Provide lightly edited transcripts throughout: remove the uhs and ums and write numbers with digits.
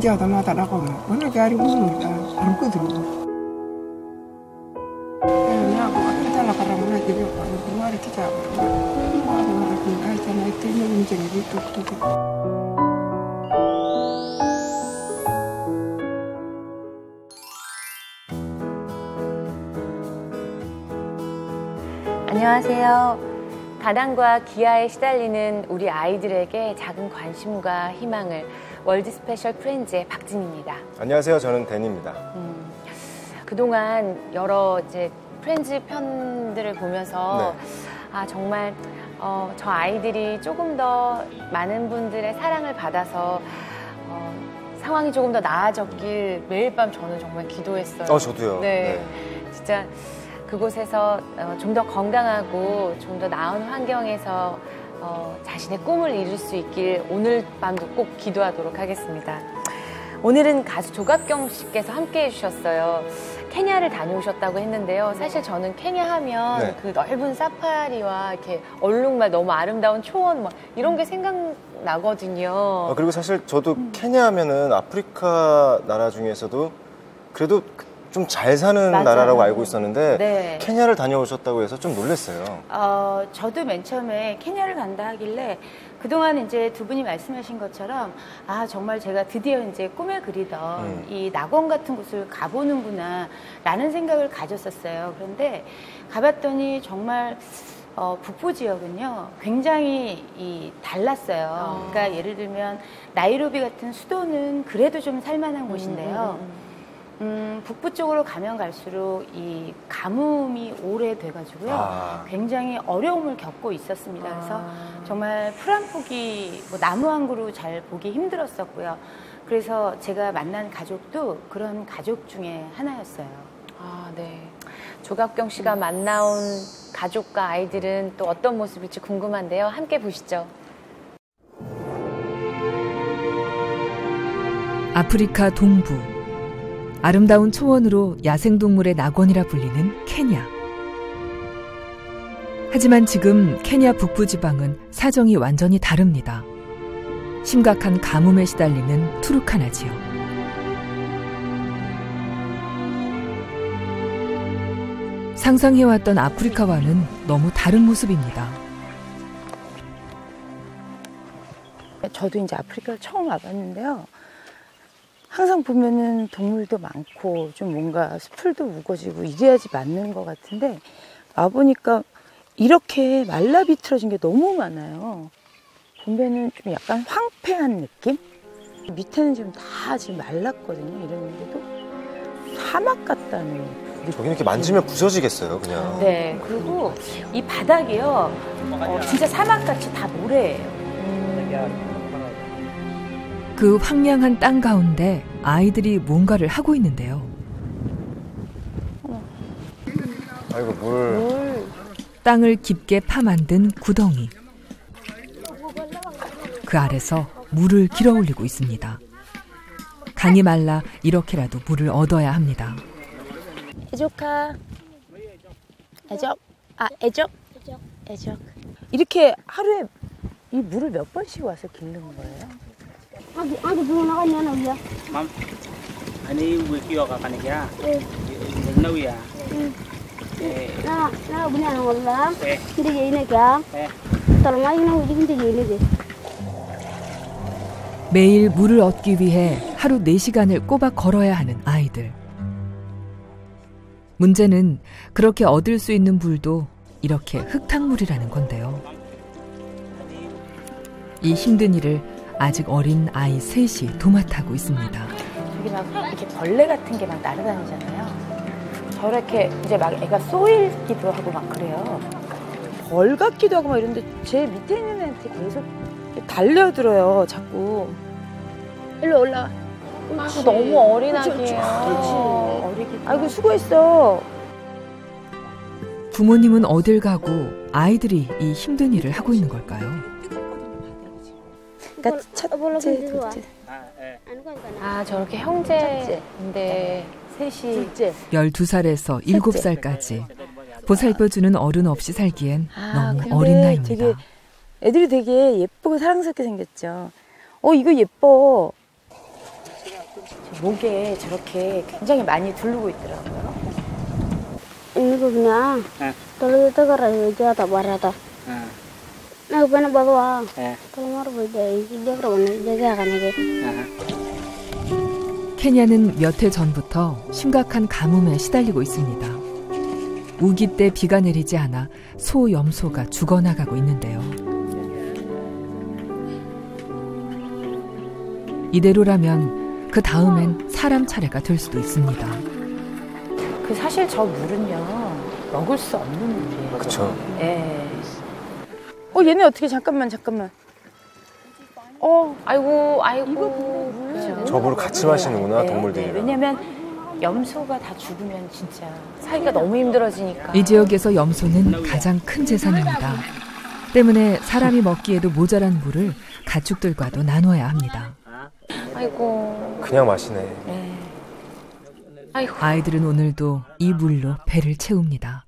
Jata mata da kono, mana gari bulu da arku dulu. Na aku kita la para mana jadi aku mari kita. Mau aku aja na itu ni menjadi tuk. 안녕하세요. 가난과 기아에 시달리는 우리 아이들에게 작은 관심과 희망을 월드 스페셜 프렌즈의 박진입니다. 안녕하세요. 저는 댄입니다. 그동안 여러 이제 프렌즈 편들을 보면서 아 정말 저 아이들이 조금 더 많은 분들의 사랑을 받아서 상황이 조금 더 나아졌길 매일 밤 저는 정말 기도했어요. 저도요. 네. 진짜 그곳에서 좀 더 건강하고 좀 더 나은 환경에서 자신의 꿈을 이룰 수 있길 오늘 밤도 꼭 기도하도록 하겠습니다. 오늘은 가수 조갑경 씨께서 함께 해주셨어요. 케냐를 다녀오셨다고 했는데요. 사실 저는 케냐 하면 그 넓은 사파리와 이렇게 얼룩말 너무 아름다운 초원 막 이런 게 생각나거든요. 그리고 사실 저도 케냐 하면은 아프리카 나라 중에서도 그래도 좀 잘 사는 맞아요. 나라라고 알고 있었는데 네. 케냐를 다녀오셨다고 해서 좀 놀랐어요. 저도 맨 처음에 케냐를 간다 하길래 그동안 이제 두 분이 말씀하신 것처럼 아 정말 제가 드디어 이제 꿈에 그리던 이 낙원 같은 곳을 가보는구나 라는 생각을 가졌었어요. 그런데 가봤더니 정말 북부 지역은요 굉장히 달랐어요. 그러니까 예를 들면 나이로비 같은 수도는 그래도 좀 살만한 곳인데요. 북부 쪽으로 가면 갈수록 이 가뭄이 오래돼가지고요. 굉장히 어려움을 겪고 있었습니다. 그래서 정말 풀 한 포기, 뭐 나무 한 그루 잘 보기 힘들었었고요. 그래서 제가 만난 가족도 그런 가족 중에 하나였어요. 아, 네. 조갑경 씨가 만나온 가족과 아이들은 또 어떤 모습일지 궁금한데요. 함께 보시죠. 아프리카 동부. 아름다운 초원으로 야생동물의 낙원이라 불리는 케냐. 하지만 지금 케냐 북부지방은 사정이 완전히 다릅니다. 심각한 가뭄에 시달리는 투르카나 지역. 상상해왔던 아프리카와는 너무 다른 모습입니다. 저도 이제 아프리카를 처음 와봤는데요. 항상 보면은 동물도 많고 좀 뭔가 풀도 우거지고 이래야지 맞는 것 같은데 와보니까 이렇게 말라 비틀어진 게 너무 많아요. 보면은 좀 약간 황폐한 느낌? 밑에는 지금 다 지금 말랐거든요. 이랬는데도 사막 같다는. 저기 이렇게 만지면 부서지겠어요, 그냥. 네, 그리고 이 바닥이요. 진짜 사막같이 다 모래예요. 그 황량한 땅 가운데 아이들이 뭔가를 하고 있는데요. 아이고, 물. 땅을 깊게 파 만든 구덩이. 그 아래서 물을 길어 올리고 있습니다. 강이 말라 이렇게라도 물을 얻어야 합니다. 애적아. 애적. 애적. 이렇게 하루에 이 물을 몇 번씩 와서 기르는 거예요? Aku belum nak nyana ya. Mam, ani wiki yoga kanikia. Nau ya. Na punya anak orang. Kita jadi nak ya. Tolong aja nak uji kita jadi deh. 매일 물을 얻기 위해 하루 4시간을 꼬박 걸어야 하는 아이들. 문제는 그렇게 얻을 수 있는 물도 이렇게 흙탕물이라는 건데요. 이 힘든 일을 아직 어린 아이 셋이 도맡아고 있습니다. 저기 막 이렇게 벌레 같은 게 막 날아다니잖아요. 저렇게 이제 막 애가 쏘이기도 하고 막 그래요. 벌 같기도 하고 막 이런데 제 밑에 있는 애한테 계속 달려들어요, 자꾸. 일로 올라와. 아이고, 너무 어린 아기예요. 어리기. 아이고, 수고했어. 부모님은 어딜 가고 아이들이 이 힘든 일을 하고 있는 걸까요? 그러니까 첫째, 둘째. 아, 저렇게 형제인데 셋이. 12살에서 7살까지 보살펴주는 어른 없이 살기엔 너무 어린 나이입니다. 되게, 애들이 되게 예쁘고 사랑스럽게 생겼죠. 이거 예뻐. 목에 저렇게 굉장히 많이 두르고 있더라고요. Ini begini, kalau itu kerja aja tak barata. Nah, benar bawa. Kalau mau berjaya, dia kerana jaga kan ini. 케냐는 몇 해 전부터 심각한 가뭄에 시달리고 있습니다. 우기 때 비가 내리지 않아 소염소가 죽어나가고 있는데요. 이대로라면 그 다음엔 사람 차례가 될 수도 있습니다. 사실 저 물은요, 먹을 수 없는 물이에요. 그쵸. 예. 얘네 어떻게, 잠깐만. 아이고. 저 물을 같이 마시는구나, 네, 동물들이랑. 왜냐면 염소가 다 죽으면 진짜 살기가 너무 힘들어지니까. 이 지역에서 염소는 가장 큰 재산입니다. 때문에 사람이 먹기에도 모자란 물을 가축들과도 나눠야 합니다. 아이고. 그냥 마시네. 네. 아이고. 아이들은 오늘도 이 물로 배를 채웁니다.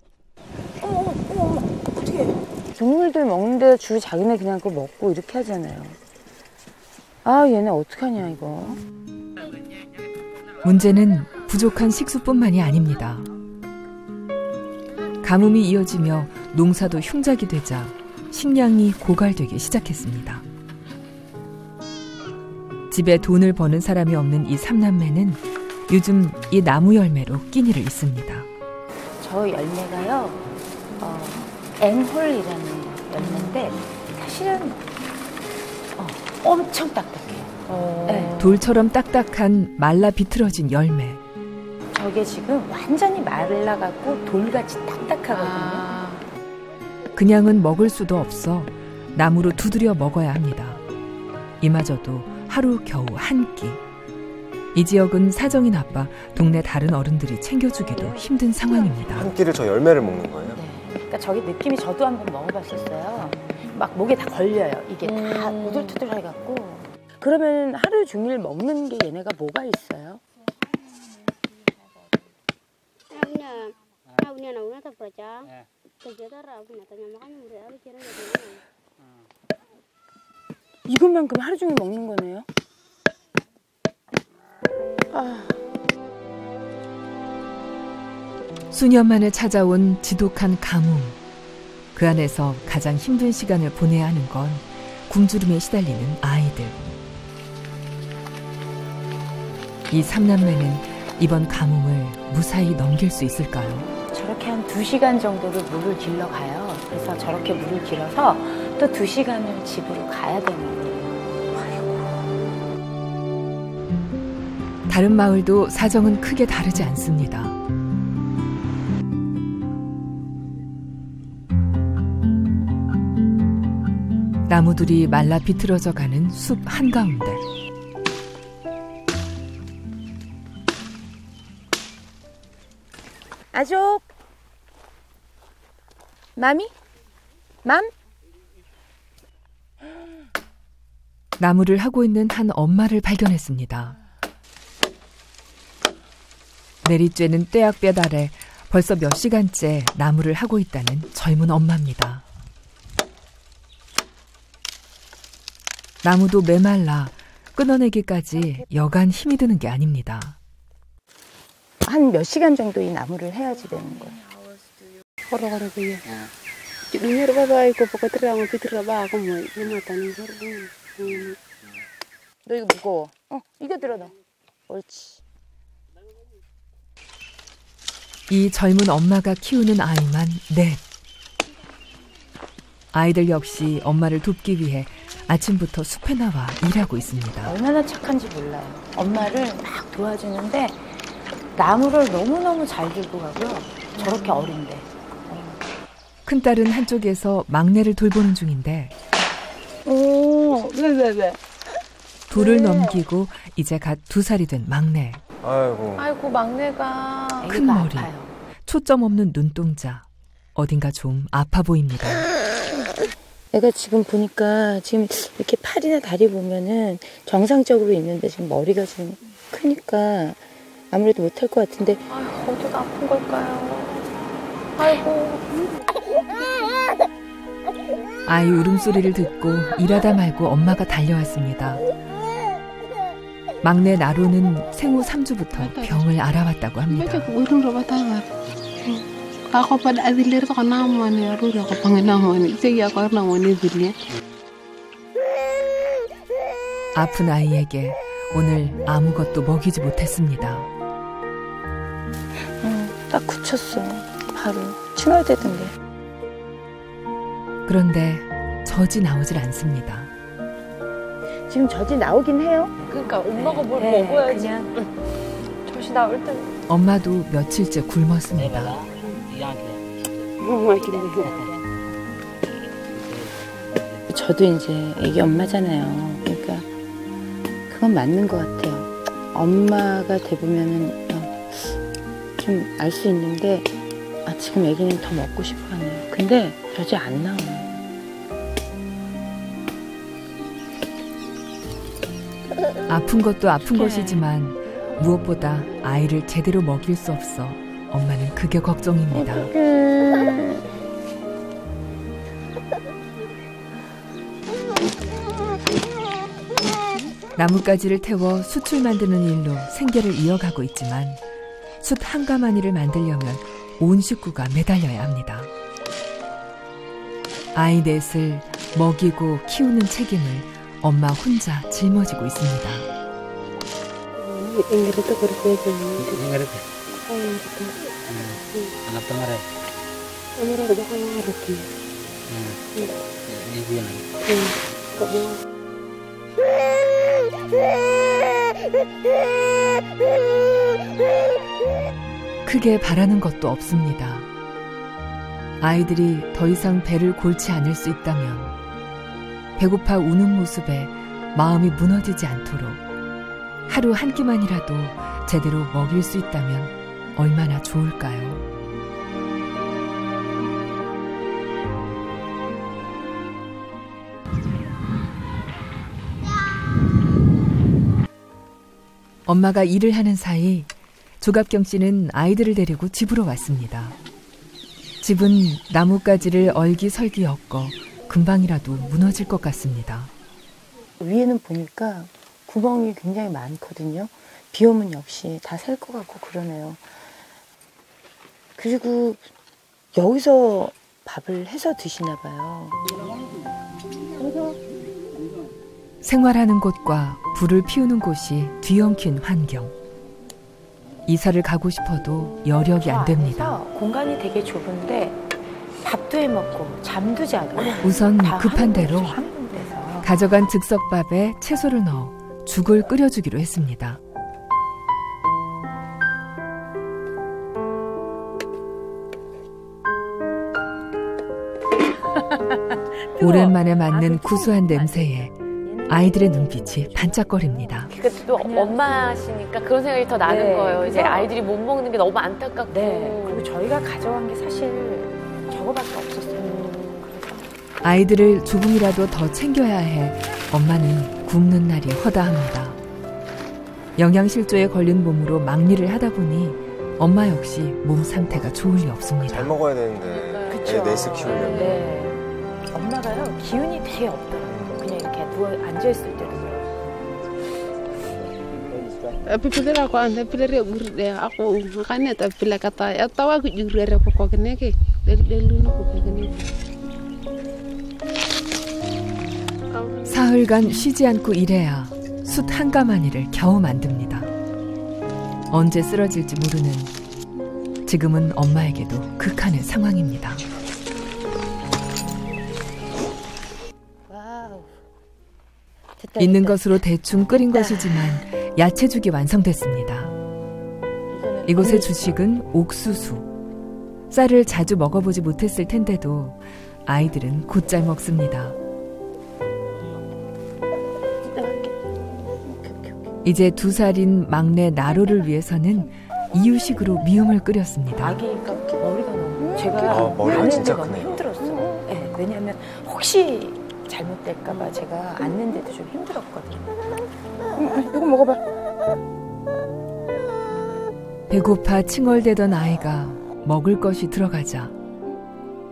어떻게 동물들 먹는데 주로 자기네 그냥 그거 먹고 이렇게 하잖아요. 얘네 어떡하냐 이거. 문제는 부족한 식수뿐만이 아닙니다. 가뭄이 이어지며 농사도 흉작이 되자 식량이 고갈되기 시작했습니다. 집에 돈을 버는 사람이 없는 이 삼남매는 요즘 이 나무 열매로 끼니를 잇습니다. 저 열매가요, 앵홀이라는 열매인데 사실은 엄청 딱딱해요. 네. 돌처럼 딱딱한 말라 비틀어진 열매. 저게 지금 완전히 말라갖고 돌같이 딱딱하거든요. 그냥은 먹을 수도 없어 나무로 두드려 먹어야 합니다. 이마저도 하루 겨우 한 끼. 이 지역은 사정이 나빠 동네 다른 어른들이 챙겨주기도 힘든 상황입니다. 한 끼를 저 열매를 먹는 거예요? 네. 그러니까 저게 느낌이 저도 한번 먹어봤었어요. 막 목에 다 걸려요. 이게 다 우둘투둘 해갖고. 그러면 하루 종일 먹는 게 얘네가 뭐가 있어요? 이것만 그럼 하루 종일 먹는 거네요? 수년 만에 찾아온 지독한 가뭄. 그 안에서 가장 힘든 시간을 보내야 하는 건 굶주림에 시달리는 아이들. 이 삼남매는 이번 가뭄을 무사히 넘길 수 있을까요? 저렇게 한 2시간 정도를 물을 길러 가요. 그래서 저렇게 물을 길어서 또 2시간을 집으로 가야 되는 거예요. 다른 마을도 사정은 크게 다르지 않습니다. 나무들이 말라 비틀어져 가는 숲 한가운데 아족 맘이? 맘? 나무를 하고 있는 한 엄마를 발견했습니다. 내리쬐는 떼약볕 아래 벌써 몇 시간째 나무를 하고 있다는 젊은 엄마입니다. 나무도 메말라 끊어내기까지 여간 힘이 드는 게 아닙니다. 한 몇 시간 정도 이 나무를 해야지 되는 거예요. 너 이거 무거워. 이거 들어 너. 옳지. 이 젊은 엄마가 키우는 아이만 넷. 아이들 역시 엄마를 돕기 위해 아침부터 숲에 나와 일하고 있습니다. 얼마나 착한지 몰라요. 엄마를 막 도와주는데 나무를 너무너무 잘 들고 가고요. 저렇게 어린데. 큰딸은 한쪽에서 막내를 돌보는 중인데 둘을 넘기고 이제 갓 2살이 된 막내. 아이고 막내가 큰 머리, 초점 없는 눈동자. 어딘가 좀 아파 보입니다. 애가 지금 보니까 지금 이렇게 팔이나 다리 보면은 정상적으로 있는데 지금 머리가 좀 크니까 아무래도 못할 것 같은데. 아이고 어디가 아픈 걸까요? 아이고. 아이 울음소리를 듣고 일하다 말고 엄마가 달려왔습니다. 막내 나로는 생후 3주부터 병을 알아왔다고 합니다. 아픈 아이에게 오늘 아무것도 먹이지 못했습니다. 딱 굳혔어. 바로 충혈되던 게. 그런데 젖이 나오질 않습니다. 지금 젖이 나오긴 해요. 그러니까 엄마가 뭘 먹어야지. 젖이 나올 때. 엄마도 며칠째 굶었습니다. 저도 이제 애기 엄마잖아요. 그러니까 그건 맞는 것 같아요. 엄마가 돼보면은 좀 알 수 있는데 지금 애기는 더 먹고 싶어하네요. 근데 젖이 안 나와요. 아픈 것도 아픈 것이지만 무엇보다 아이를 제대로 먹일 수 없어 엄마는 그게 걱정입니다. 나뭇가지를 태워 숯을 만드는 일로 생계를 이어가고 있지만 숯 한 가마니를 만들려면 온 식구가 매달려야 합니다. 아이 넷을 먹이고 키우는 책임을 엄마 혼자 짊어지고 있습니다. 크게 바라는 것도 없습니다. 아이들이 더 이상 배를 골치 않을 수 있다면 배고파 우는 모습에 마음이 무너지지 않도록 하루 한 끼만이라도 제대로 먹일 수 있다면 얼마나 좋을까요? 엄마가 일을 하는 사이 조갑경 씨는 아이들을 데리고 집으로 왔습니다. 집은 나뭇가지를 얼기설기 엮어 금방이라도 무너질 것 같습니다. 위에는 보니까 구멍이 굉장히 많거든요. 비 오면 역시 다 셀 것 같고 그러네요. 그리고 여기서 밥을 해서 드시나 봐요. 생활하는 곳과 불을 피우는 곳이 뒤엉킨 환경. 이사를 가고 싶어도 여력이 안 됩니다. 공간이 되게 좁은데 밥도 해 먹고 잠도 자고. 우선 급한 대로 가져간 즉석밥에 채소를 넣어 죽을 끓여주기로 했습니다. 오랜만에 맡는 구수한 냄새에 아이들의 눈빛이 반짝거립니다. 그러니까 또 엄마시니까 그런 생각이 더 나는 거예요. 이제 아이들이 못 먹는 게 너무 안타깝고. 그리고 저희가 가져간 게 사실 저거밖에 없었어요. 아이들을 조금이라도 더 챙겨야 해 엄마는 굶는 날이 허다합니다. 영양실조에 걸린 몸으로 막일을 하다 보니 엄마 역시 몸 상태가 좋을 리 없습니다. 잘 먹어야 되는데 애 넷을 키우려면. 엄마가요 기운이 되게 없더라고요. 그냥 이렇게 누워 앉아있을 때도요. Pipilira ko anda pilere gurde ako makane ta pilakata ya tawa ku jurere ko keneke delelu ko keneke. 사흘간 쉬지 않고 일해야 숯 한 가마니를 겨우 만듭니다. 언제 쓰러질지 모르는 지금은 엄마에게도 극한의 상황입니다. 있는 것으로 대충 끓인 것이지만 야채죽이 완성됐습니다. 이곳의 주식은 옥수수. 쌀을 자주 먹어보지 못했을 텐데도 아이들은 곧잘 먹습니다. 이제 2살인 막내 나로를 위해서는 이유식으로 미음을 끓였습니다. 아기니까 머리가 너무 제가 머리가 진짜 너무 크네요. 힘들었어요. 네, 왜냐하면 혹시 잘못될까봐 제가 앉는데도 좀 힘들었거든요. 이거 먹어봐. 배고파 칭얼대던 아이가 먹을 것이 들어가자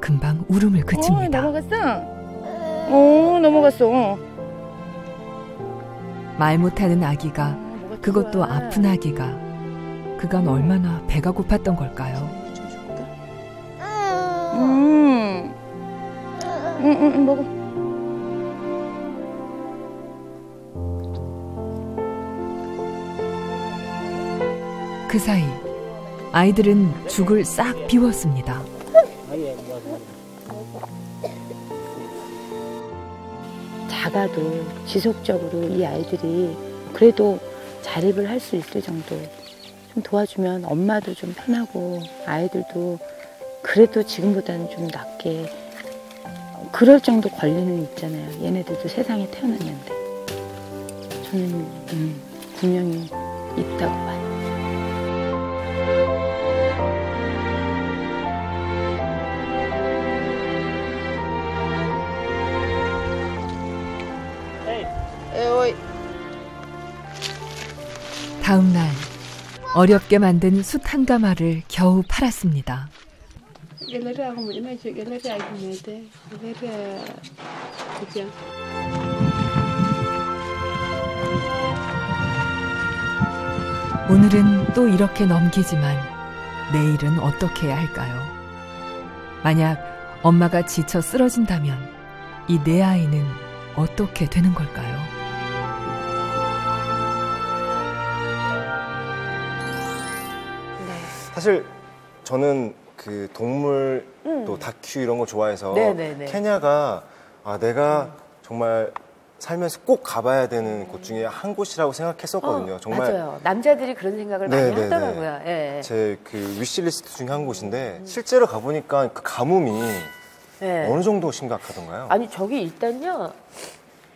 금방 울음을 그칩니다. 넘어갔어. 넘어갔어. 말 못하는 아기가, 그것도 아픈 아기가, 그간 얼마나 배가 고팠던 걸까요? 먹어. 그 사이 아이들은 죽을 싹 비웠습니다. 작아도 지속적으로 이 아이들이 그래도 자립을 할 수 있을 정도 좀 도와주면 엄마도 좀 편하고 아이들도 그래도 지금보다는 좀 낫게 그럴 정도 권리는 있잖아요. 얘네들도 세상에 태어났는데 저는 분명히 있다고 봐요. 다음 날 어렵게 만든 숯 한 가마를 겨우 팔았습니다. 오늘은 또 이렇게 넘기지만 내일은 어떻게 해야 할까요? 만약 엄마가 지쳐 쓰러진다면 이 내 아이는 어떻게 되는 걸까요? 사실 저는 그 동물 또 다큐 이런 거 좋아해서 네네네. 케냐가 내가 정말 살면서 꼭 가봐야 되는 곳 중에 한 곳이라고 생각했었거든요. 정말 맞아요. 남자들이 그런 생각을 많이 하더라고요. 예. 제 그 위시리스트 중에 한 곳인데 실제로 가보니까 그 가뭄이 어느 정도 심각하던가요? 아니 저기 일단요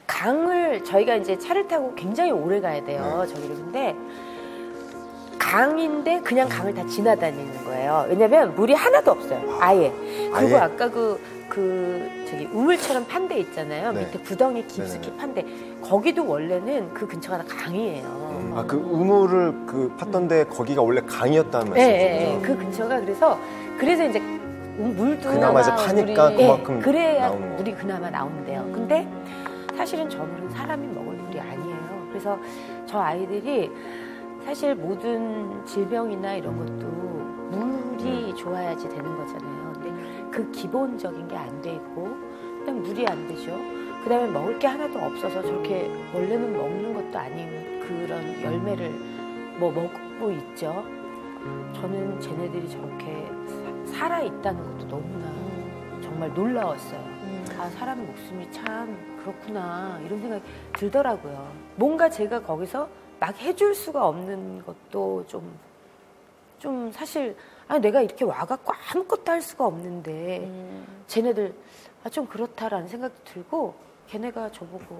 강을 저희가 이제 차를 타고 굉장히 오래 가야 돼요. 저기를 근데 강인데 그냥 강을 다 지나다니는 거예요. 왜냐면 물이 하나도 없어요. 아예. 그리고 아까 저기 우물처럼 판 데 있잖아요. 밑에 구덩이 깊숙이 판 데. 거기도 원래는 그 근처가 다 강이에요. 그 우물을 팠던데 거기가 원래 강이었다는 말씀이죠? 네, 그 근처가 그래서 이제 물도 그나마 이제 파니까 그만큼 그래야 나오는 거. 물이 그나마 나온대요. 근데 사실은 저 물은 사람이 먹을 물이 아니에요. 그래서 저 아이들이 사실 모든 질병이나 이런 것도 물이 좋아야지 되는 거잖아요. 근데 그 기본적인 게 안 돼 있고 그다음 물이 안 되죠. 그다음에 먹을 게 하나도 없어서 저렇게 원래는 먹는 것도 아닌 그런 열매를 먹고 있죠. 저는 쟤네들이 저렇게 살아 있다는 것도 너무나 정말 놀라웠어요. 사람 목숨이 참 그렇구나 이런 생각이 들더라고요. 뭔가 제가 거기서 막 해줄 수가 없는 것도 좀 사실 내가 이렇게 와갖고 아무것도 할 수가 없는데 쟤네들 좀 그렇다라는 생각도 들고 걔네가 저보고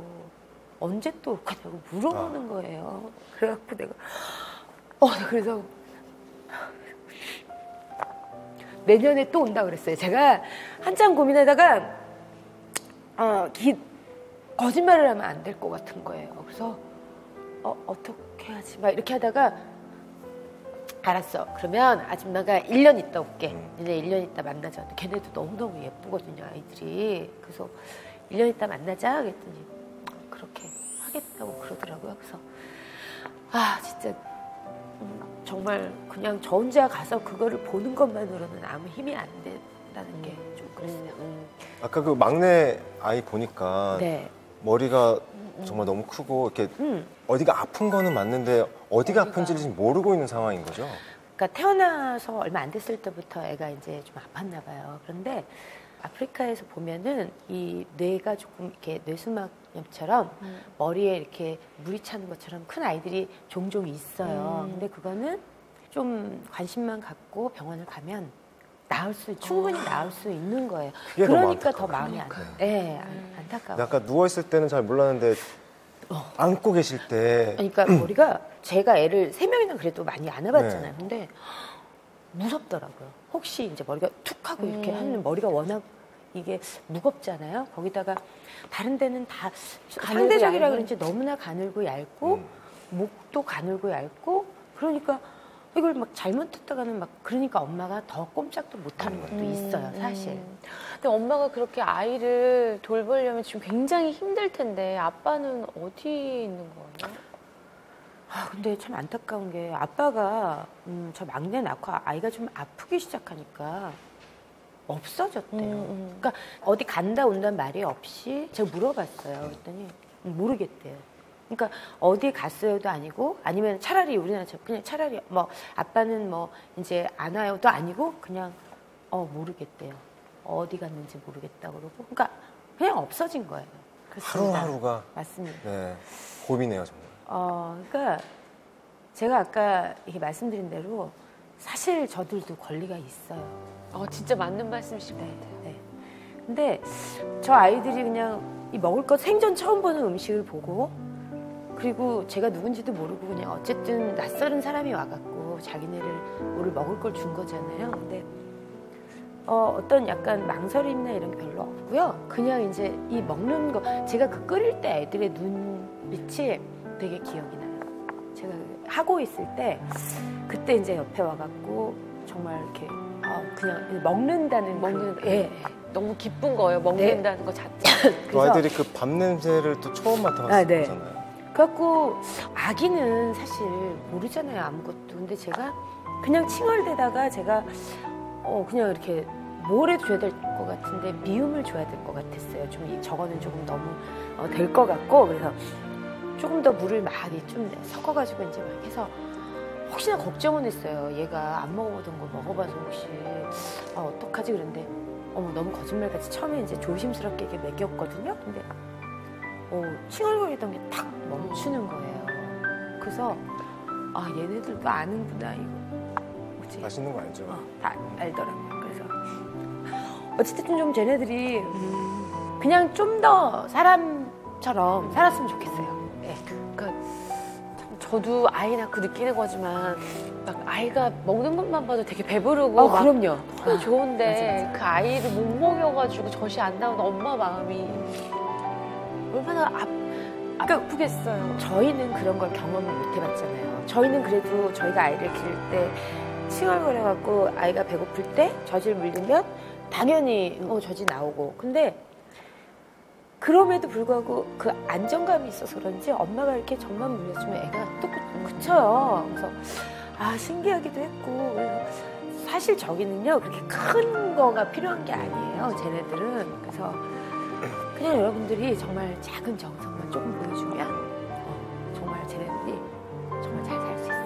언제 또 올 거냐고 물어보는 거예요. 그래갖고 내가 그래서 내년에 또 온다 그랬어요. 제가 한참 고민하다가 거짓말을 하면 안 될 것 같은 거예요. 그래서 어떻게 하지? 막 이렇게 하다가 알았어. 그러면 아줌마가 1년 있다 올게. 이제 1년 있다 만나자. 걔네도 너무너무 예쁘거든요, 아이들이. 그래서 1년 있다 만나자. 그랬더니 그렇게 하겠다고 그러더라고요. 그래서 진짜 정말 그냥 저 혼자 가서 그거를 보는 것만으로는 아무 힘이 안 된다는 게 좀 그랬어요. 아까 그 막내 아이 보니까 머리가 정말 너무 크고 이렇게 어디가 아픈 거는 맞는데 어디가 아픈지를 지금 모르고 있는 상황인 거죠? 그러니까 태어나서 얼마 안 됐을 때부터 애가 이제 좀 아팠나 봐요. 그런데 아프리카에서 보면은 이 뇌가 조금 이렇게 뇌수막염처럼 머리에 이렇게 물이 차는 것처럼 큰 아이들이 종종 있어요. 근데 그거는 좀 관심만 갖고 병원을 가면 충분히 나을 수 있는 거예요. 그러니까 더 마음이 안타까워요. 약간 누워있을 때는 잘 몰랐는데 안고 계실 때. 그러니까 머리가 제가 애를 3명이나 그래도 많이 안아봤잖아요. 근데 무섭더라고요. 혹시 이제 머리가 툭 하고 이렇게 하는 머리가 워낙 이게 무겁잖아요. 거기다가 다른 데는 다 상대적이라 그런지 너무나 가늘고 얇고 목도 가늘고 얇고 그러니까 이걸 막 잘못했다가는 막 그러니까 엄마가 더 꼼짝도 못하는 것도 있어요, 사실. 근데 엄마가 그렇게 아이를 돌보려면 지금 굉장히 힘들 텐데 아빠는 어디 있는 거예요? 근데 참 안타까운 게 아빠가 저 막내 낳고 아이가 좀 아프기 시작하니까 없어졌대요. 그러니까 어디 간다 온다는 말이 없이 제가 물어봤어요. 그랬더니 모르겠대요. 그러니까 어디 갔어요도 아니고 아니면 차라리 우리나라처럼 그냥 차라리 뭐 아빠는 뭐 이제 안 와요도 아니고 그냥 모르겠대요. 어디 갔는지 모르겠다 그러고 그러니까 그냥 없어진 거예요. 그렇습니다. 하루하루가 맞습니다. 네, 고민이네요 정말. 그러니까 제가 아까 이렇게 말씀드린 대로 사실 저들도 권리가 있어요. 진짜 맞는 말씀이신 것 같아요. 네. 근데 저 아이들이 그냥 이 먹을 것 생전 처음 보는 음식을 보고 그리고 제가 누군지도 모르고 그냥 어쨌든 낯설은 사람이 와갖고 자기네를 뭐를 먹을 걸 준 거잖아요. 근데 어떤 약간 망설임이나 이런 게 별로 없고요. 그냥 이제 이 먹는 거 제가 그 끓일 때 애들의 눈빛이 되게 기억이 나요. 제가 하고 있을 때 그때 이제 옆에 와갖고 정말 이렇게 그냥 먹는다는 예. 너무 기쁜 거예요. 먹는다는 거 자체. 그 아이들이 그 밥 냄새를 또 처음 맡아봤을 거잖아요. 그래갖고 아기는 사실 모르잖아요. 아무것도. 근데 제가 그냥 칭얼대다가 제가 그냥 이렇게 뭘 해도 줘야 될 것 같은데 미움을 줘야 될 것 같았어요. 좀 저거는 조금 너무 될 것 같고 그래서 조금 더 물을 많이 좀 섞어가지고 이제 막 해서 혹시나 걱정은 했어요. 얘가 안 먹어보던 거 먹어봐서 혹시 어떡하지 그랬는데 너무 거짓말같이 처음에 이제 조심스럽게 이렇게 먹였거든요. 근데 칭얼거리던 게 탁 멈추는 거예요. 그래서 얘네들도 아는구나 이거 뭐지? 맛있는 거 알죠? 다 알더라고요. 그래서 어쨌든 좀 쟤네들이 그냥 좀 더 사람처럼 살았으면 좋겠어요. 네. 그러니까 저도 아이 낳고 느끼는 거지만 막 아이가 먹는 것만 봐도 되게 배부르고 그럼요. 너무 좋은데 맞아. 그 아이를 못 먹여가지고 젖이 안 나오는 엄마 마음이 얼마나 아프겠어요. 저희는 그런 걸 경험을 못 해봤잖아요. 저희는 그래도 저희가 아이를 기를 때 칭얼거려갖고 아이가 배고플 때 젖을 물리면 당연히 젖이 나오고 근데 그럼에도 불구하고 그 안정감이 있어서 그런지 엄마가 이렇게 젖만 물려주면 애가 또 그쳐요. 그래서 신기하기도 했고 그래서 사실 저기는요 그렇게 큰 거가 필요한 게 아니에요. 쟤네들은. 그래서 그냥 여러분들이 정말 작은 정성만 조금 보여주면 정말 쟤네들이 정말 잘 살 수 있어요.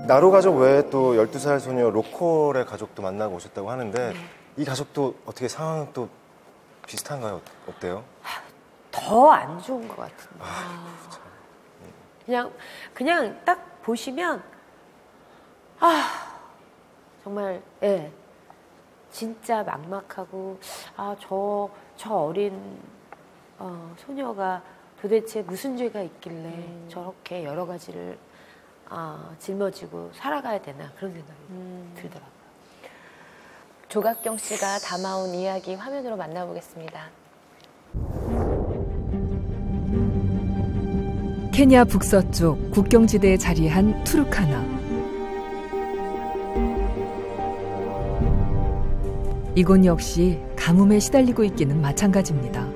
나로 가족 외에 또 12살 소녀 로콜의 가족도 만나고 오셨다고 하는데 이 가족도 어떻게 상황은 또 비슷한가요? 어때요? 더 안 좋은 것 같은데. 그냥 딱 보시면 정말 진짜 막막하고 저 어린 소녀가 도대체 무슨 죄가 있길래 저렇게 여러 가지를 짊어지고 살아가야 되나 그런 생각이 들더라고요. 조각경 씨가 담아온 이야기 화면으로 만나보겠습니다. 케냐 북서쪽 국경지대에 자리한 투르카나. 이곳 역시 가뭄에 시달리고 있기는 마찬가지입니다.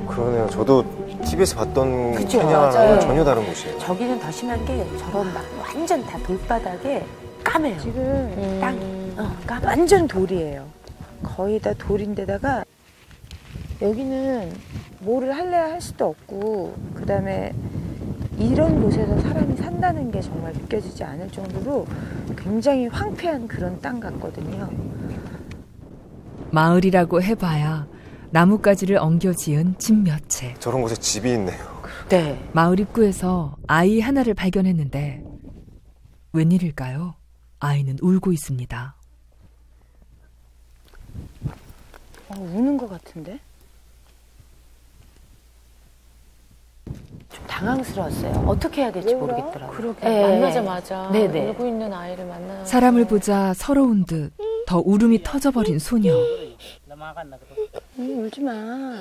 그러네요. 저도 TV에서 봤던 그쵸, 케냐랑은 맞아요. 전혀 다른 곳이에요. 저기는 더 심한 게 저런 막 완전 다 돌바닥에 까매요. 지금 까매. 완전 돌이에요. 거의 다 돌인데다가 여기는 뭐를 할래야 할 수도 없고 그다음에 이런 곳에서 사람이 산다는 게 정말 느껴지지 않을 정도로 굉장히 황폐한 그런 땅 같거든요. 마을이라고 해봐야 나뭇가지를 엉겨 지은 집 몇 채. 저런 곳에 집이 있네요. 네. 마을 입구에서 아이 하나를 발견했는데 웬일일까요? 아이는 울고 있습니다. 우는 것 같은데? 좀 당황스러웠어요. 어떻게 해야 될지 모르겠더라고요. 그러게. 네. 만나자마자 네네. 울고 있는 아이를 만나. 사람을 보자 서러운 듯 더 울음이 터져버린 소녀. 울지 마.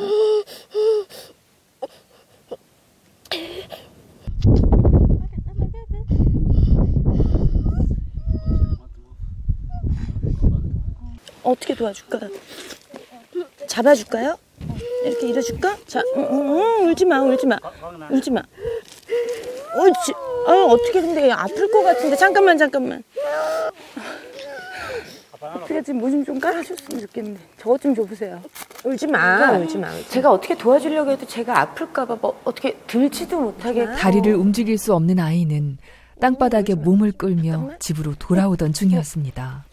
어떻게 도와줄까? 잡아줄까요? 이렇게 일어줄까? 자, 울지 마, 울지 마, 울지 마. 옳지. 어떻게 근데 아플 것 같은데 잠깐만. 어떻게 지금 뭐 좀 깔아줬으면 좋겠는데 저것 좀 줘보세요. 울지 마, 울지 마. 제가 어떻게 도와주려고 해도 제가 아플까봐 뭐 어떻게 들지도 못하게. 다리를 움직일 수 없는 아이는 땅바닥에 몸을 끌며 집으로 돌아오던 중이었습니다.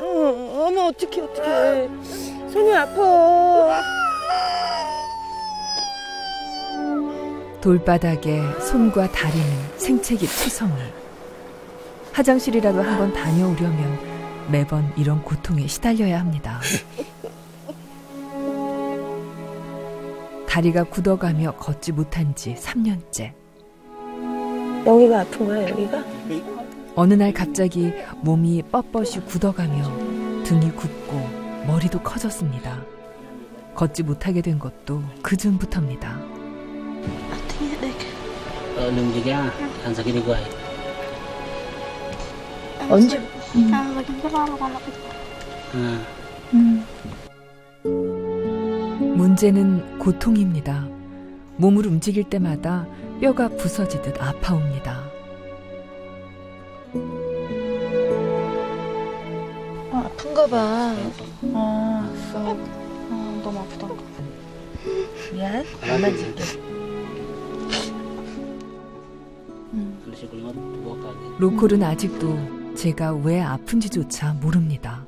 어머 어떡해. 손이 아파. 돌바닥에 손과 다리는 생채기 투성이. 화장실이라도 한번 다녀오려면 매번 이런 고통에 시달려야 합니다. 다리가 굳어가며 걷지 못한 지 3년째. 여기가 아픈 거야, 여기가? 어느 날 갑자기 몸이 뻣뻣이 굳어가며 등이 굳고 머리도 커졌습니다. 걷지 못하게 된 것도 그 즈음부터입니다. 언제? 문제는 고통입니다. 몸을 움직일 때마다 뼈가 부서지듯 아파옵니다. 아픈가 봐. 알았어. 너무 아프다. 미안. 만만질게. 로콜은 아직도 제가 왜 아픈지조차 모릅니다.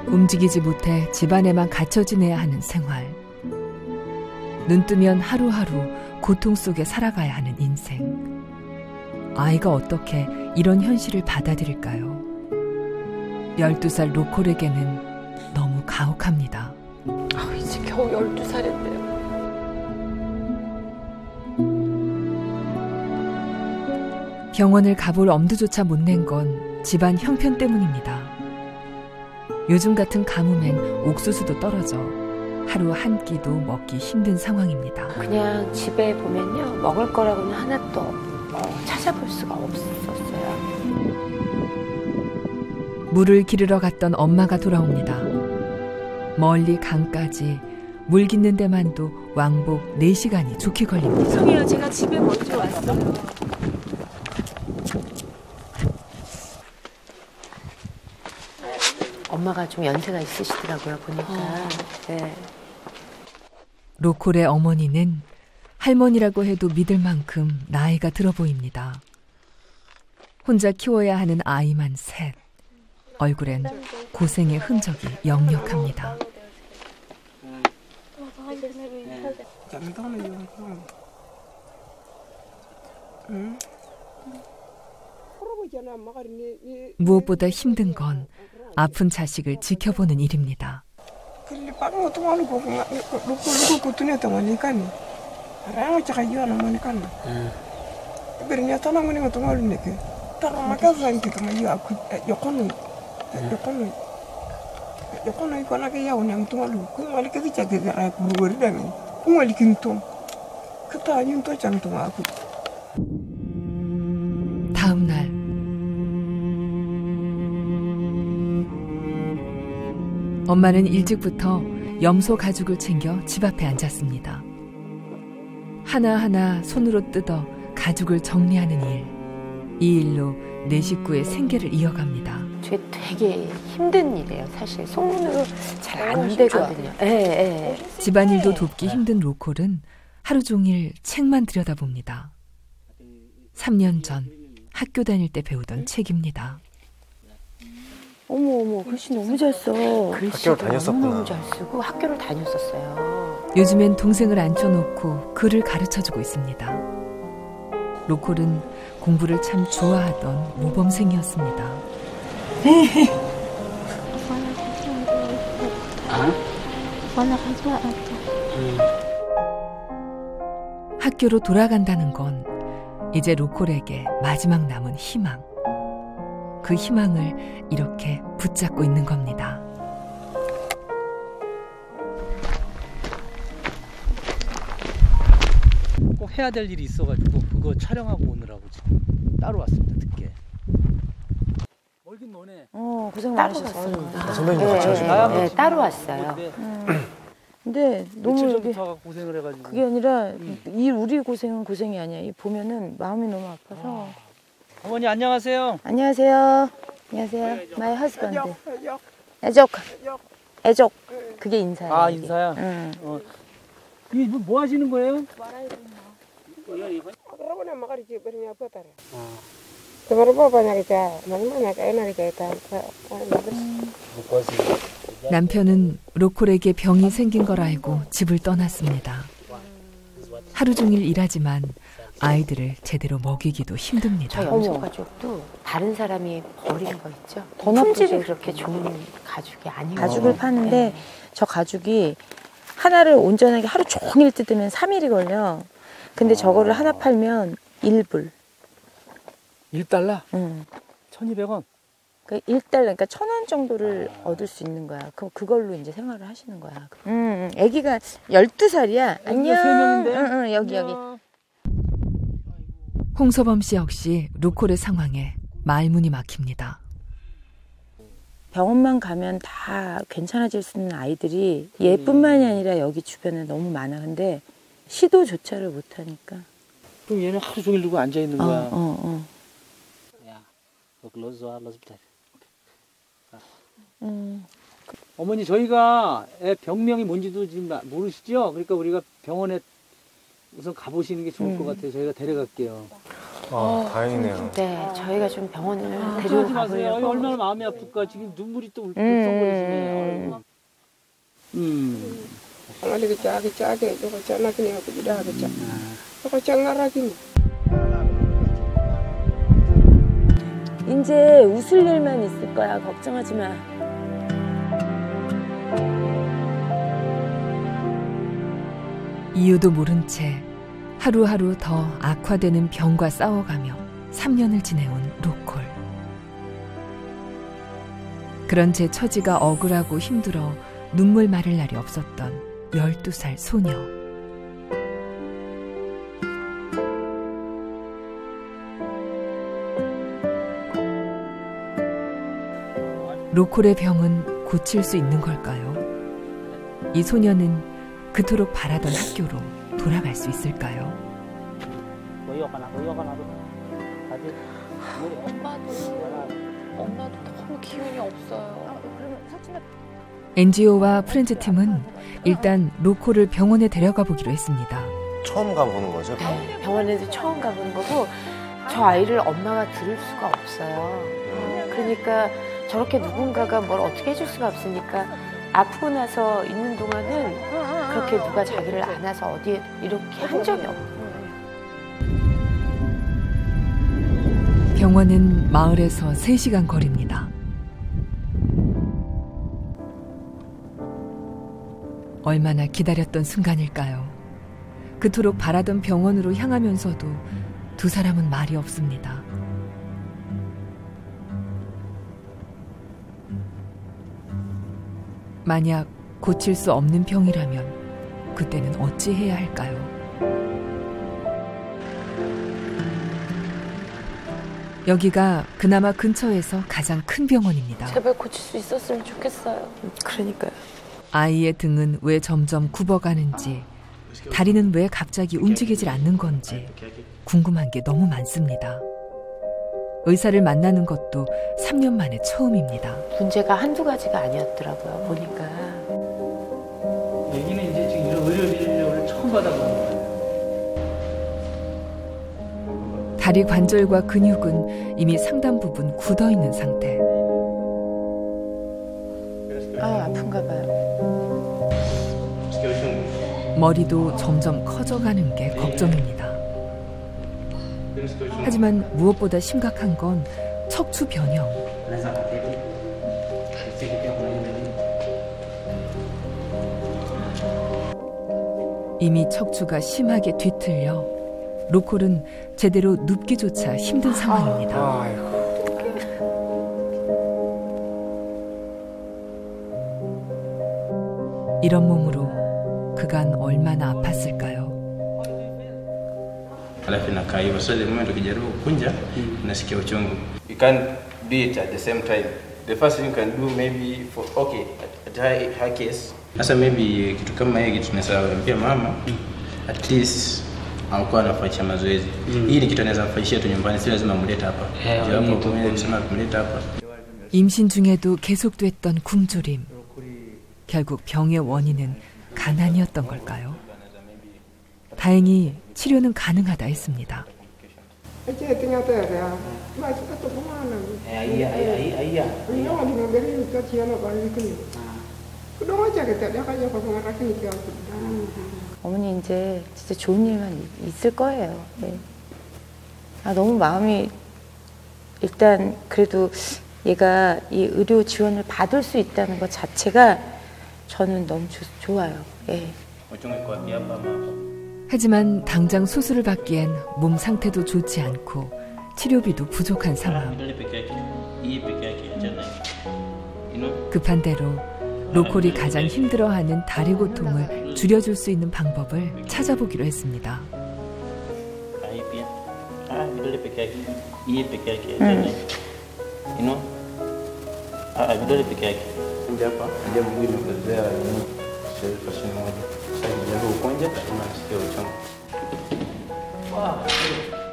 움직이지 못해 집안에만 갇혀 지내야 하는 생활. 눈 뜨면 하루하루 고통 속에 살아가야 하는 인생. 아이가 어떻게 이런 현실을 받아들일까요? 12살 로콜에게는 너무 가혹합니다. 이제 겨우 12살인데요. 병원을 가볼 엄두조차 못 낸 건 집안 형편 때문입니다. 요즘 같은 가뭄엔 옥수수도 떨어져 하루 한 끼도 먹기 힘든 상황입니다. 그냥 집에 보면요, 먹을 거라고는 하나도 찾아볼 수가 없었어요. 물을 기르러 갔던 엄마가 돌아옵니다. 멀리 강까지 물 깃는 데만도 왕복 4시간이 좋게 걸립니다. 성희야, 제가 집에 먼저 왔어요. 엄마가 좀 연세가 있으시더라고요, 보니까. 네. 로콜의 어머니는 할머니라고 해도 믿을 만큼 나이가 들어 보입니다. 혼자 키워야 하는 아이만 셋. 얼굴엔 고생의 흔적이 역력합니다. 무엇보다 힘든 건 아픈 자식을 지켜보는 일입니다. 다음 날 엄마는 일찍부터 염소 가죽을 챙겨 집 앞에 앉았습니다. 하나하나 손으로 뜯어 가죽을 정리하는 일. 이 일로 네 식구의 생계를 이어갑니다. 되게 힘든 일이에요. 사실 손으로 잘 안 되거든요. 예. 집안일도 돕기 힘든 로콜은 하루 종일 책만 들여다봅니다. 3년 전 학교 다닐 때 배우던 책입니다. 어머, 글씨 너무 잘 써. 학교를 다녔었구나. 너무 잘 쓰고 학교를 다녔었어요. 요즘엔 동생을 앉혀놓고 글을 가르쳐주고 있습니다. 로콜은 공부를 참 좋아하던 모범생이었습니다. 학교로 돌아간다는 건 이제 로콜에게 마지막 남은 희망. 그 희망을 이렇게 붙잡고 있는 겁니다. 꼭 해야 될 일이 있어가지고 그거 촬영하고 오느라고 지금 따로 왔습니다. 늦게. 멀긴 머네. 고생 따로 많으셨어요. 왔어요. 선배님 같이 하시구나. 네, 따로 왔어요. 근데 너무 여기 전부터 고생을 해가지고. 그게 아니라 우리 고생은 고생이 아니야. 이 보면은 마음이 너무 아파서. 어머니 안녕하세요. 안녕하세요. My husband. 애족. 그게 인사야. 아, 이게. 인사야? 응. 이게 뭐 하시는 거예요? 남편은 로콜에게 병이 생긴 걸 알고 집을 떠났습니다. 하루 종일 일하지만 아이들을 제대로 먹이기도 힘듭니다. 저희 염소 가죽도 다른 사람이 버린 거 있죠? 더 나쁘지. 품질이 그렇게 좋은 가죽이 아니고. 가죽을 파는데 저 가죽이 하나를 온전하게 하루 종일 뜯으면 3일이 걸려. 근데 저거를 하나 팔면 1불. 1달러? 응. 1,200원. 그 1달러, 그러니까 1,000원 정도를 얻을 수 있는 거야. 그럼 그걸로 이제 생활을 하시는 거야. 아기가 12살이야. 안녕. 3명인데? 응, 여기. 홍서범 씨 역시 로콜의 상황에 말문이 막힙니다. 병원만 가면 다 괜찮아질 수 있는 아이들이 얘뿐만이 아니라 여기 주변에 너무 많아. 근데 시도조차를 못하니까. 그럼 얘는 하루 종일 누구 앉아 있는 거야. 어머니 저희가 애 병명이 뭔지도 지금 모르시죠? 그러니까 우리가 병원에 우선 가보시는 게 좋을 것 같아요. 저희가 데려갈게요. 다행이네요. 네, 저희가 좀 병원을 하지 데리고 마세요. 가보려고. 얼마나 마음이 아플까. 지금 눈물이 또 울컥거리시네. 이제 웃을 일만 있을 거야. 걱정하지 마. 이유도 모른 채 하루하루 더 악화되는 병과 싸워가며 3년을 지내온 로콜. 그런 제 처지가 억울하고 힘들어 눈물 마를 날이 없었던 12살 소녀. 로콜의 병은 고칠 수 있는 걸까요? 이 소녀는 그토록 바라던 학교로 돌아갈 수 있을까요? 엄마도 너무 기운이 없어요. NGO와 프렌즈 팀은 일단 로콜을 병원에 데려가 보기로 했습니다. 처음 가보는 거죠? 네, 병원에도 처음 가보는 거고 저 아이를 엄마가 들을 수가 없어요. 그러니까 저렇게 누군가가 뭘 어떻게 해줄 수가 없으니까 아프고 나서 있는 동안은 그렇게 누가 자기를 안아서 어디에 이렇게 한 적이 없어요. 병원은 마을에서 3시간 거리입니다. 얼마나 기다렸던 순간일까요? 그토록 바라던 병원으로 향하면서도 두 사람은 말이 없습니다. 만약 고칠 수 없는 병이라면 그때는 어찌 해야 할까요? 여기가 그나마 근처에서 가장 큰 병원입니다. 제발 고칠 수 있었으면 좋겠어요. 그러니까요. 아이의 등은 왜 점점 굽어가는지, 다리는 왜 갑자기 움직이질 않는 건지 궁금한 게 너무 많습니다. 의사를 만나는 것도 3년 만에 처음입니다. 문제가 한두 가지가 아니었더라고요, 보니까. 여기는 이제 지금 이런 의료 진료를 처음 받아보는 거예요. 다리 관절과 근육은 이미 상당 부분 굳어있는 상태. 아픈가 봐요. 머리도 점점 커져가는 게 걱정입니다. 하지만 무엇보다 심각한 건 척추 변형. 이미 척추가 심하게 뒤틀려 로콜은 제대로 눕기조차 힘든 상황입니다. 이런 몸으로 그간 얼마나 아팠을까요? Alafu inakaa hivyo. So the moment ukijaribu kunja unasikia uchungu. You can't do it at the same time. The first thing you can do maybe for at high case. Sasa maybe kitu kama hiki tunaweza kuambia mama at least anakuwa anafanya mazoezi. Hii ni kitu anaweza kufanyia tu nyumbani, si lazima mlete hapa. Japo tumesema kumleta hapa. 임신 중에도 계속됐던 굶주림. 결국 병의 원인은 가난이었던 걸까요? 다행히 치료는 가능하다 했습니다. 어머니 이제 진짜 좋은 일만 있을 거예요. 네. 너무 마음이 일단 그래도 얘가 이 의료 지원을 받을 수 있다는 것 자체가 저는 너무 좋아요. 예. 하지만 당장 수술을 받기엔 몸 상태도 좋지 않고 치료비도 부족한 상황. 급한 대로 로콜이 가장 힘들어하는 다리 고통을 줄여줄 수 있는 방법을 찾아보기로 했습니다.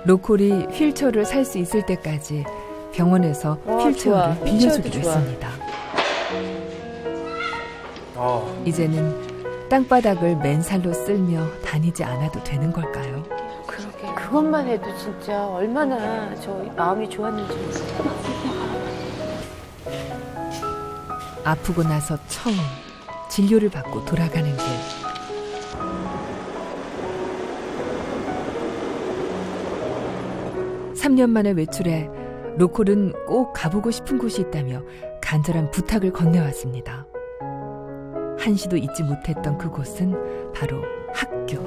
로콜이 휠체어를 살 수 있을 때까지 병원에서 휠체어를 빌려주기로 했습니다. 이제는 땅바닥을 맨살로 쓸며 다니지 않아도 되는 걸까요? 그러게. 그것만 해도 진짜 얼마나 저 마음이 좋았는지. 아프고 나서 처음 진료를 받고 돌아가는 길. (3년) 만에 외출해 로콜은 꼭 가보고 싶은 곳이 있다며 간절한 부탁을 건네왔습니다. 한시도 잊지 못했던 그곳은 바로 학교.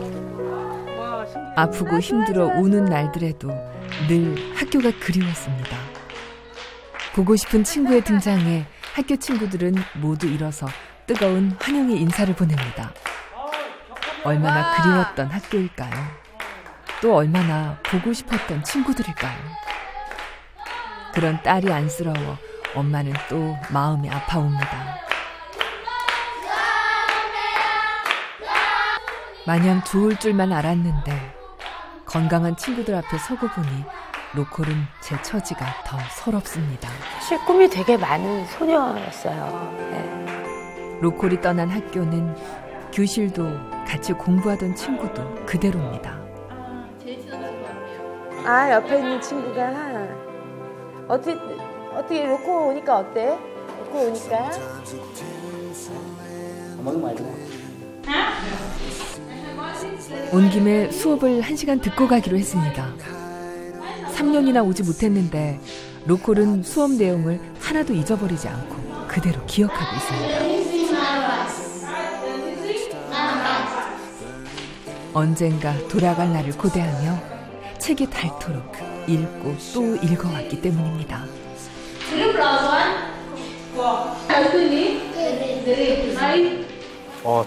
아프고 힘들어 우는 날들에도 늘 학교가 그리웠습니다. 보고 싶은 친구의 등장에 학교 친구들은 모두 일어서 뜨거운 환영의 인사를 보냅니다. 얼마나 그리웠던 학교일까요? 또 얼마나 보고 싶었던 친구들일까요? 그런 딸이 안쓰러워 엄마는 또 마음이 아파옵니다. 마냥 좋을 줄만 알았는데 건강한 친구들 앞에 서고 보니 로콜은 제 처지가 더 서럽습니다. 사실 꿈이 되게 많은 소녀였어요. 네. 로콜이 떠난 학교는 교실도 같이 공부하던 친구도 그대로입니다. 옆에 있는 친구가 어떻게 로코 오니까 어때? 로코 오니까? 온 김에 수업을 1시간 듣고 가기로 했습니다. 3년이나 오지 못했는데 로콜은 수업 내용을 하나도 잊어버리지 않고 그대로 기억하고 있습니다. 언젠가 돌아갈 날을 고대하며 책이 닳도록 읽고 또 읽어왔기 때문입니다.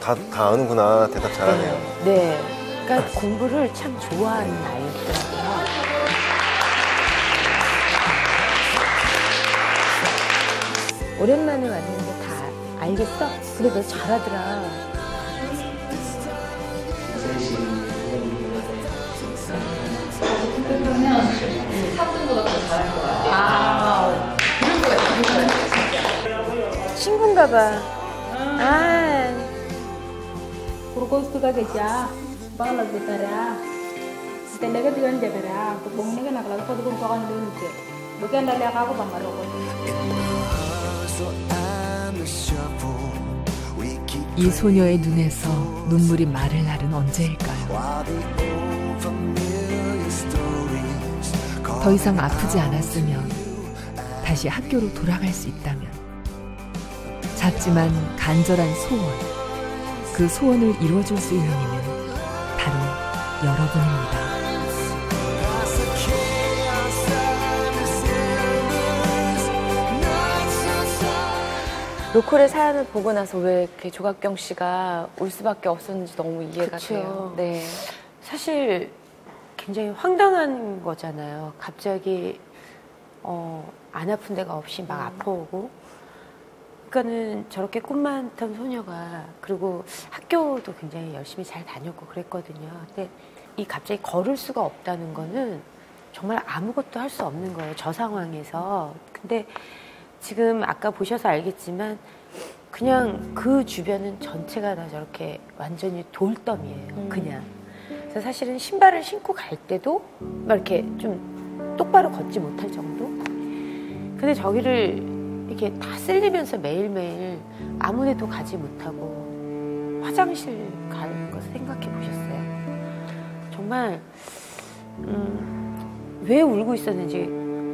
다 아는구나. 대답 잘하네요. 네. 그러니까 공부를 참 좋아하는 아이였더라고요. 오랜만에 왔는데 다 알겠어? 근데 너 잘하더라. 그러면 사분보다 더 잘할 것 같아요. 그런 거가 진짜. 친구인가 봐. Kurkos tu kagak jah, bala betara. Tenda ke tuan jabera, kubungnya kan nak lalu kau tu kan dulu je. Bukan dari aku bangga rokok. 이 소녀의 눈에서 눈물이 말을 낳은 언제일까요? 더 이상 아프지 않았으면, 다시 학교로 돌아갈 수 있다면, 작지만 간절한 소원, 그 소원을 이루어줄 수 있는 이는 바로 여러분입니다. 로컬의 사연을 보고 나서 왜 이렇게 조각경 씨가 울 수밖에 없었는지 너무 이해가 그쵸. 돼요. 네. 사실 굉장히 황당한 거잖아요. 갑자기 안 아픈 데가 없이 막 아파오고. 그러니까는 저렇게 꿈 많던 소녀가, 그리고 학교도 굉장히 열심히 잘 다녔고 그랬거든요. 근데 이 갑자기 걸을 수가 없다는 거는 정말 아무것도 할 수 없는 거예요. 저 상황에서. 근데 지금 아까 보셔서 알겠지만 그냥 그 주변은 전체가 다 저렇게 완전히 돌더미예요. 그냥. 그래서 사실은 신발을 신고 갈 때도 막 이렇게 좀 똑바로 걷지 못할 정도? 근데 저기를 이렇게 다 쓸리면서 매일매일 아무 데도 가지 못하고 화장실 가는 거 생각해 보셨어요? 정말 왜 울고 있었는지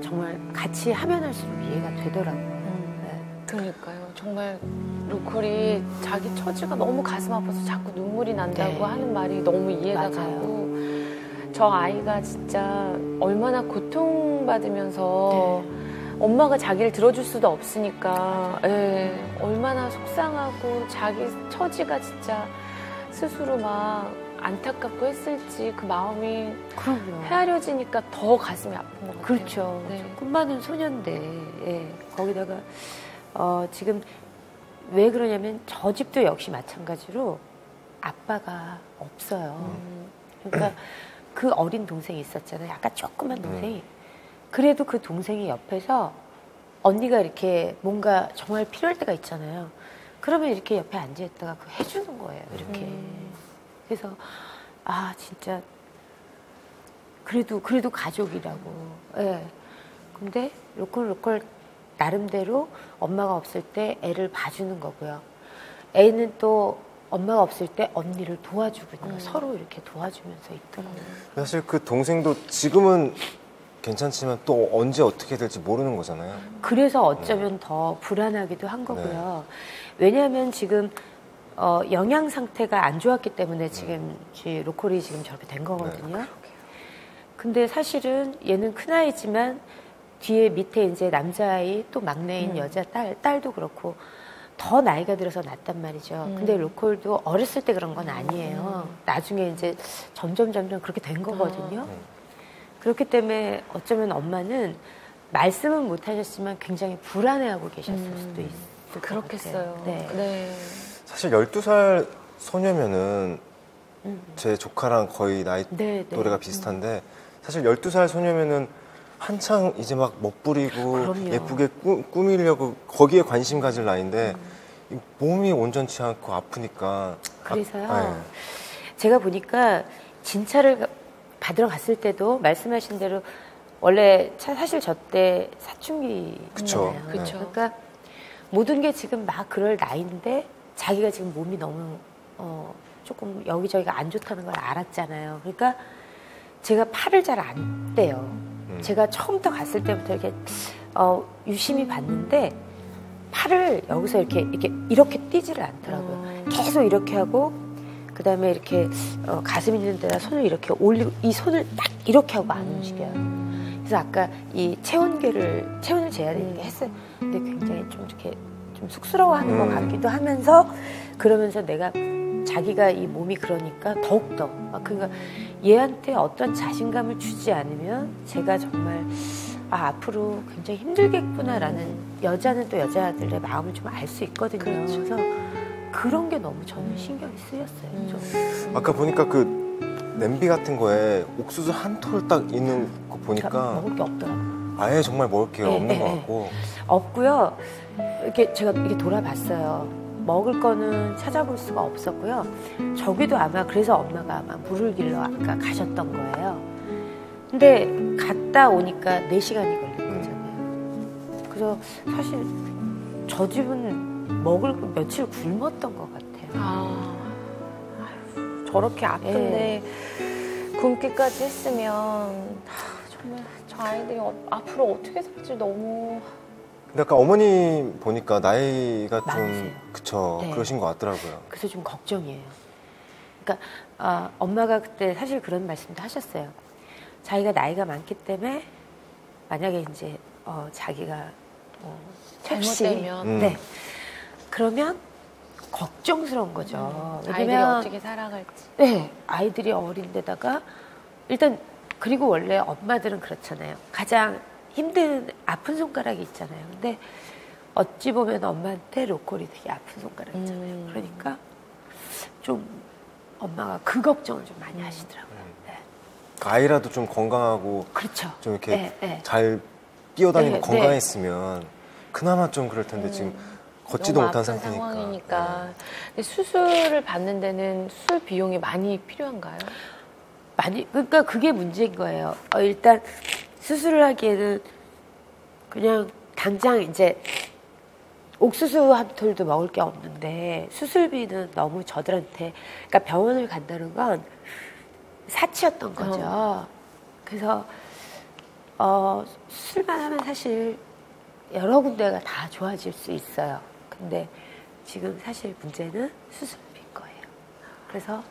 정말 같이 하면 할수록 이해가 되더라고요. 네. 그러니까요. 정말 로컬이 자기 처지가 너무 가슴 아파서 자꾸 눈물이 난다고 네. 하는 말이 너무 이해가 맞아요. 가고, 저 아이가 진짜 얼마나 고통받으면서 엄마가 자기를 들어줄 수도 없으니까 얼마나 속상하고 자기 처지가 진짜 스스로 막 안타깝고 했을지 그 마음이 그럼요. 헤아려지니까 더 가슴이 아픈 것 같아요. 그렇죠. 네. 꿈 많은 소년데 거기다가 지금 왜 그러냐면 저 집도 역시 마찬가지로 아빠가 없어요. 그러니까 그 어린 동생이 있었잖아요. 약간 조그만 동생이. 그래도 그 동생이 옆에서 언니가 이렇게 뭔가 정말 필요할 때가 있잖아요. 그러면 이렇게 옆에 앉아있다가 그 해주는 거예요. 이렇게. 그래서 진짜 그래도 가족이라고. 예. 근데 로컬 나름대로 엄마가 없을 때 애를 봐주는 거고요. 애는 또 엄마가 없을 때 언니를 도와주고 있는 거. 서로 이렇게 도와주면서 있더라고요. 사실 그 동생도 지금은 괜찮지만 또 언제 어떻게 될지 모르는 거잖아요. 그래서 어쩌면 더 불안하기도 한 거고요. 왜냐하면 지금 영양 상태가 안 좋았기 때문에 지금 로컬이 지금 저렇게 된 거거든요. 근데 사실은 얘는 큰아이지만 뒤에 밑에 이제 남자아이 또 막내인 여자 딸도 그렇고 더 나이가 들어서 낳았단 말이죠. 근데 로컬도 어렸을 때 그런 건 아니에요. 나중에 이제 점점 그렇게 된 거거든요. 그렇기 때문에 어쩌면 엄마는 말씀은 못 하셨지만 굉장히 불안해하고 계셨을 수도 있을 것 그렇겠어요. 같아요. 네. 네. 사실 12살 소녀면은 제 조카랑 거의 나이 또래가 비슷한데, 사실 12살 소녀면은 한창 이제 막 멋부리고 그럼요. 예쁘게 꾸미려고 거기에 관심 가질 나이인데 몸이 온전치 않고 아프니까. 그래서요. 제가 보니까 진찰을 받으러 갔을 때도 말씀하신 대로 원래 사실 저 때 사춘기잖아요. 그쵸. 그러니까 모든 게 지금 막 그럴 나이인데 자기가 지금 몸이 너무 조금 여기저기가 안 좋다는 걸 알았잖아요. 그러니까 제가 팔을 잘 안 떼요. 제가 처음부터 갔을 때부터 이렇게 유심히 봤는데 팔을 여기서 이렇게 띄지를 않더라고요. 계속 이렇게 하고 그다음에 이렇게 가슴 있는 데다 손을 이렇게 올리고 이 손을 딱 이렇게 하고 안 움직여요. 그래서 아까 이 체온을 재야 되니까 했어요. 근데 굉장히 좀 이렇게 좀 쑥스러워하는 것 같기도 하면서 그러면서 내가 자기가 이 몸이 그러니까 더욱더 그러니까 얘한테 어떤 자신감을 주지 않으면 제가 정말 앞으로 굉장히 힘들겠구나라는 여자는 또 여자들의 마음을 좀 알 수 있거든요. 그렇죠. 그래서 그런 게 너무 저는 신경이 쓰였어요. 좀. 아까 보니까 그 냄비 같은 거에 옥수수 한 톨 딱 있는 거 보니까 먹을 게 없더라고요. 아예 정말 먹을 게 없는 것 같고. 없고요. 이렇게 제가 이렇게 돌아봤어요. 먹을 거는 찾아볼 수가 없었고요. 저기도 아마 그래서 엄마가 아마 물을 길러 아까 가셨던 거예요. 근데 갔다 오니까 4시간이 걸린 거잖아요. 그래서 사실 저 집은 먹을 거 며칠 굶었던 것 같아요. 저렇게 아픈데 굶기까지 했으면 정말 저 아이들이 앞으로 어떻게 살지 너무. 근데 아까 어머니 보니까 나이가 좀 많으세요. 그쵸 네. 그러신 것 같더라고요. 그래서 좀 걱정이에요. 그러니까 엄마가 그때 사실 그런 말씀도 하셨어요. 자기가 나이가 많기 때문에 만약에 이제 자기가 잘못되면 네. 그러면 걱정스러운 거죠. 아이들이 어떻게 살아갈지. 네, 아이들이 어린데다가 일단 그리고 원래 엄마들은 그렇잖아요. 가장 힘든 아픈 손가락이 있잖아요. 근데 어찌 보면 엄마한테 로컬이 되게 아픈 손가락이잖아요. 그러니까 좀 엄마가 그 걱정을 좀 많이 하시더라고요. 네. 아이라도 좀 건강하고 그렇죠. 좀 이렇게 네. 잘 뛰어다니고 네, 건강했으면 그나마 좀 그럴 텐데 지금 걷지도 못한 상태니까. 상황이니까. 근데 수술을 받는 데는 수술 비용이 많이 필요한가요? 그러니까 그게 문제인 거예요. 일단 수술을 하기에는 그냥 당장 이제 옥수수 한 톨도 먹을 게 없는데 수술비는 너무 저들한테 그러니까 병원을 간다는 건 사치였던 거죠. 그래서 수술만 하면 사실 여러 군데가 다 좋아질 수 있어요. 근데 지금 사실 문제는 수술비인 거예요. 그래서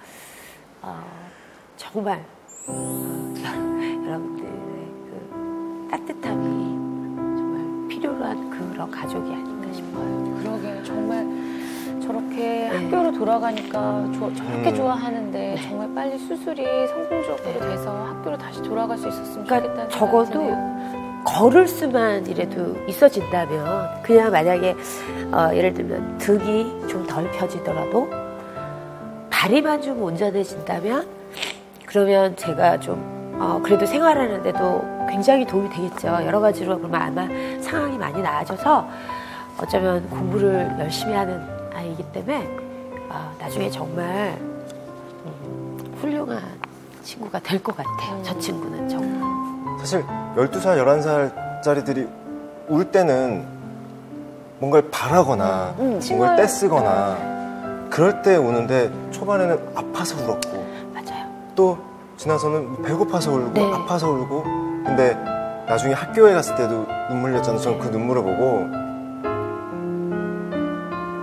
정말 여러분들의 그 따뜻함이 정말 필요로 한 그런 가족이 아닌가 싶어요. 그러게요. 정말 저렇게 학교로 돌아가니까 저렇게 좋아하는데 정말 빨리 수술이 성공적으로 돼서 학교로 다시 돌아갈 수 있었으면 좋겠다는 적어도 생각이 드네요. 걸을 수만이라도 있어진다면 그냥 만약에 예를 들면 등이 좀 덜 펴지더라도 다리만 좀 온전해진다면 그러면 제가 좀 그래도 생활하는데도 굉장히 도움이 되겠죠. 여러 가지로 그러면 아마 상황이 많이 나아져서 어쩌면 공부를 열심히 하는 아이이기 때문에 나중에 정말 훌륭한 친구가 될 것 같아요. 저 친구는 정말. 사실 12살, 11살짜리들이 울 때는 뭔가를 바라거나 뭔가를 떼쓰거나 그럴 때 우는데 초반에는 아파서 울었고 맞아요. 또 지나서는 배고파서 울고 네. 아파서 울고 근데 나중에 학교에 갔을 때도 눈물 흘렸잖아요. 저는 그 눈물을 보고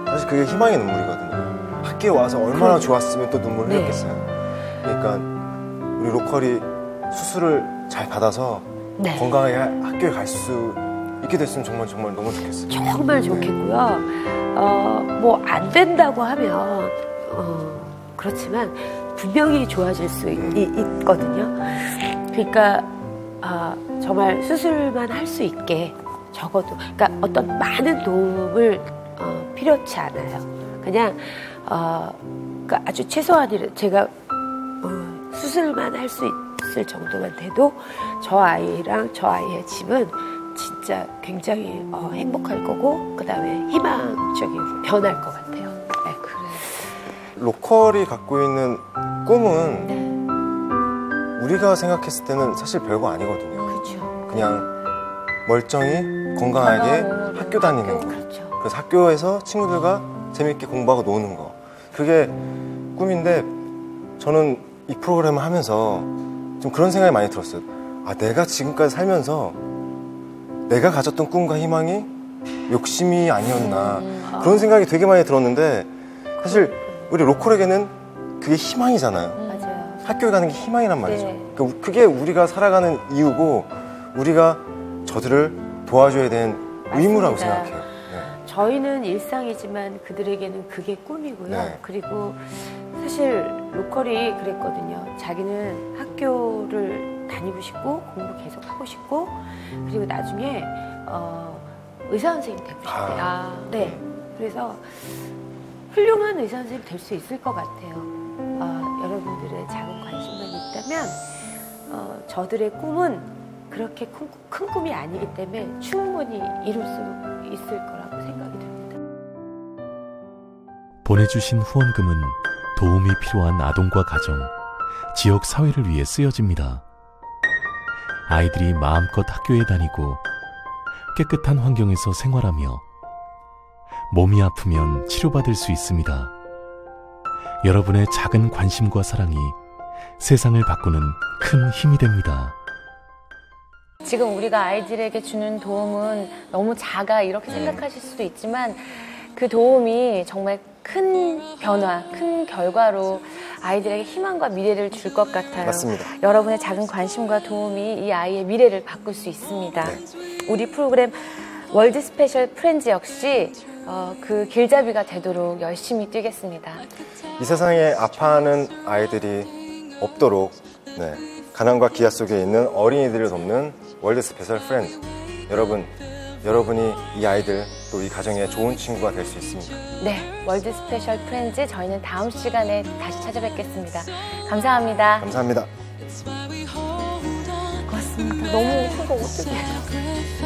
사실 그게 희망의 눈물이거든요. 학교에 와서 얼마나 좋았으면 또 눈물을 흘렸겠어요. 그러니까 우리 로컬이 수술을 잘 받아서 건강하게 학교에 갈 수 있게 됐으면 정말 너무 좋겠어요. 정말 좋겠고요. 뭐 안 된다고 하면 그렇지만 분명히 좋아질 수 있거든요. 그러니까 정말 수술만 할 수 있게 적어도 그러니까 어떤 많은 도움을 필요치 않아요. 그냥 그러니까 아주 최소한이라 제가 수술만 할 수 있을 정도만 돼도 저 아이랑 저 아이의 집은 진짜 굉장히 행복할 거고 그다음에 희망적인 변할 것 같아요. 네, 그래요. 로컬이 갖고 있는 꿈은 우리가 생각했을 때는 사실 별거 아니거든요. 그렇죠. 그냥 멀쩡히 건강하게 학교 다니는 거. 그렇죠. 그래서 학교에서 친구들과 재밌게 공부하고 노는 거. 그게 꿈인데 저는 이 프로그램을 하면서 좀 그런 생각이 많이 들었어요. 내가 지금까지 살면서 내가 가졌던 꿈과 희망이 욕심이 아니었나 그런 생각이 되게 많이 들었는데 사실 우리 로컬에게는 그게 희망이잖아요. 맞아요. 학교에 가는 게 희망이란 말이죠. 네. 그러니까 그게 우리가 살아가는 이유고 우리가 저들을 도와줘야 되는 의무라고 생각해요. 네. 저희는 일상이지만 그들에게는 그게 꿈이고요. 네. 그리고 사실 로컬이 그랬거든요. 자기는 학교를 다니고 싶고 공부 계속 하고 싶고 그리고 나중에 의사 선생님 되고 싶대요. 네. 그래서 훌륭한 의사 선생님 될 수 있을 것 같아요. 여러분들의 작은 관심만 있다면 저들의 꿈은 그렇게 큰 꿈이 아니기 때문에 충분히 이룰 수 있을 거라고 생각이 됩니다. 보내주신 후원금은 도움이 필요한 아동과 가정, 지역 사회를 위해 쓰여집니다. 아이들이 마음껏 학교에 다니고 깨끗한 환경에서 생활하며 몸이 아프면 치료받을 수 있습니다. 여러분의 작은 관심과 사랑이 세상을 바꾸는 큰 힘이 됩니다. 지금 우리가 아이들에게 주는 도움은 너무 작아 이렇게 생각하실 수도 있지만 그 도움이 정말 큰 변화, 큰 결과로 아이들에게 희망과 미래를 줄 것 같아요. 맞습니다. 여러분의 작은 관심과 도움이 이 아이의 미래를 바꿀 수 있습니다. 네. 우리 프로그램 월드 스페셜 프렌즈 역시 그 길잡이가 되도록 열심히 뛰겠습니다. 이 세상에 아파하는 아이들이 없도록 가난과 기아 속에 있는 어린이들을 돕는 월드 스페셜 프렌즈. 여러분이 이 아이들 또 이 가정의 좋은 친구가 될 수 있습니다. 네, 월드 스페셜 프렌즈 저희는 다음 시간에 다시 찾아뵙겠습니다. 감사합니다. 감사합니다. 고맙습니다. 너무 예쁜 거 어떡해.